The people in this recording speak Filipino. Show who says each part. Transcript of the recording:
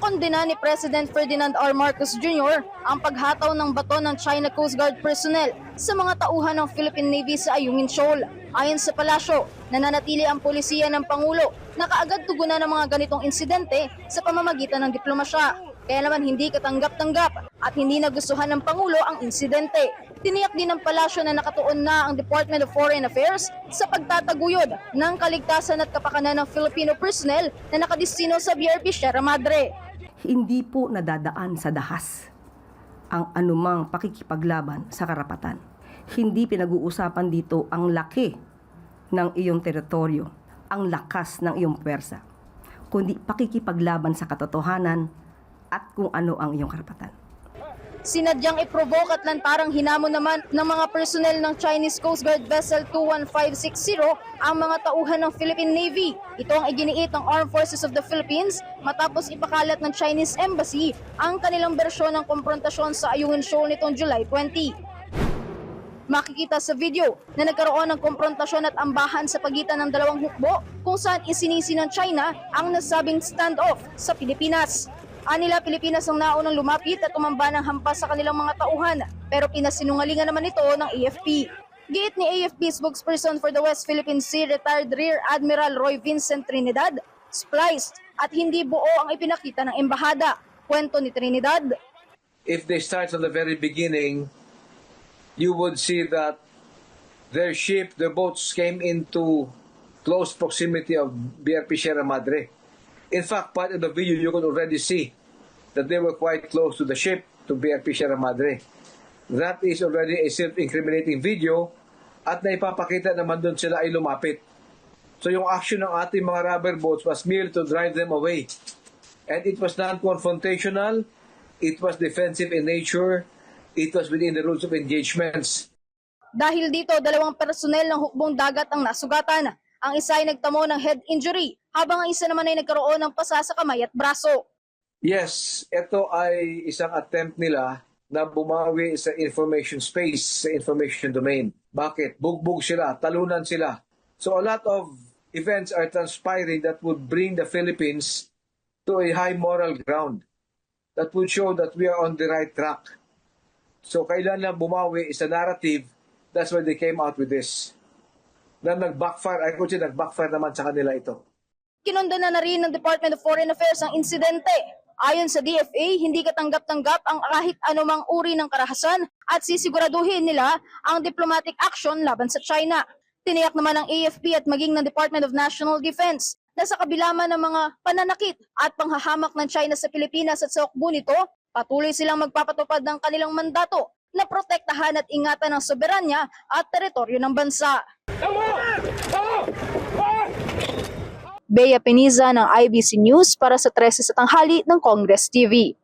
Speaker 1: Kinondena ni President Ferdinand R. Marcos Jr. ang paghataw ng bato ng China Coast Guard personnel sa mga tauhan ng Philippine Navy sa Ayungin Shoal. Ayon sa palasyo, nananatili ang pulisiya ng Pangulo na kaagad tugunan ng mga ganitong insidente sa pamamagitan ng diplomasya. Kaya naman hindi katanggap-tanggap at hindi nagustuhan ng Pangulo ang insidente. Tiniyak din ng palasyo na nakatuon na ang Department of Foreign Affairs sa pagtataguyod ng kaligtasan at kapakanan ng Filipino personnel na nakadistino sa BRP Sierra Madre.
Speaker 2: Hindi po nadadaan sa dahas ang anumang pakikipaglaban sa karapatan. Hindi pinag-uusapan dito ang laki ng iyong teritoryo, ang lakas ng iyong puwersa, kundi pakikipaglaban sa katotohanan at kung ano ang iyong karapatan.
Speaker 1: Sinadyang i-provoke at lantarang hinamon naman ng mga personnel ng Chinese Coast Guard Vessel 21560 ang mga tauhan ng Philippine Navy. Ito ang iginiit ng Armed Forces of the Philippines matapos ipakalat ng Chinese Embassy ang kanilang bersyon ng komprontasyon sa Ayungin Shoal nitong July 20. Makikita sa video na nagkaroon ng komprontasyon at ambahan sa pagitan ng dalawang hukbo kung saan isinisi ng China ang nasabing standoff sa Pilipinas. Anila, Pilipinas ang naunang lumapit at tumamba ng hampas sa kanilang mga tauhan, pero pinasinungalingan naman ito ng AFP. Giit ni AFP spokesperson for the West Philippine Sea, retired Rear Admiral Roy Vincent Trinidad, spliced at hindi buo ang ipinakita ng embahada. Kwento ni Trinidad.
Speaker 3: If they start from the very beginning, you would see that their boats came into close proximity of BRP Sierra Madre. In fact, part of the video you could already see that they were quite close to the ship, to BRP Sierra Madre. That is already a self-incriminating video at naipapakita naman doon sila ay lumapit. So yung action ng ating mga rubber boats was merely to drive them away. And it was non-confrontational, it was defensive in nature, it was within the rules of engagements.
Speaker 1: Dahil dito, dalawang personel ng hukbong dagat ang nasugatan. Ang isa ay nagtamo ng head injury, habang ang isa naman ay nagkaroon ng pasa sa kamay at braso.
Speaker 3: Yes, ito ay isang attempt nila na bumawi sa information space, sa information domain. Bakit? Bugbog sila, talunan sila. So a lot of events are transpiring that would bring the Philippines to a high moral ground. That would show that we are on the right track. So kailan lang bumawi sa narrative, that's why they came out with this. Na nag-backfire, I could say nag-backfire naman sa kanila ito.
Speaker 1: Kinondena na rin ng Department of Foreign Affairs ang insidente. Ayon sa DFA, hindi katanggap-tanggap ang kahit anumang uri ng karahasan at sisiguraduhin nila ang diplomatic action laban sa China. Tiniyak naman ng AFP at maging ng Department of National Defense na sa kabila man ng mga pananakit at panghahamak ng China sa Pilipinas at sa hukbo nito, patuloy silang magpapatupad ng kanilang mandato na protektahan at ingatan ang soberanya at teritoryo ng bansa. Bea Peniza ng IBC News para sa 13 sa tanghali ng Congress TV.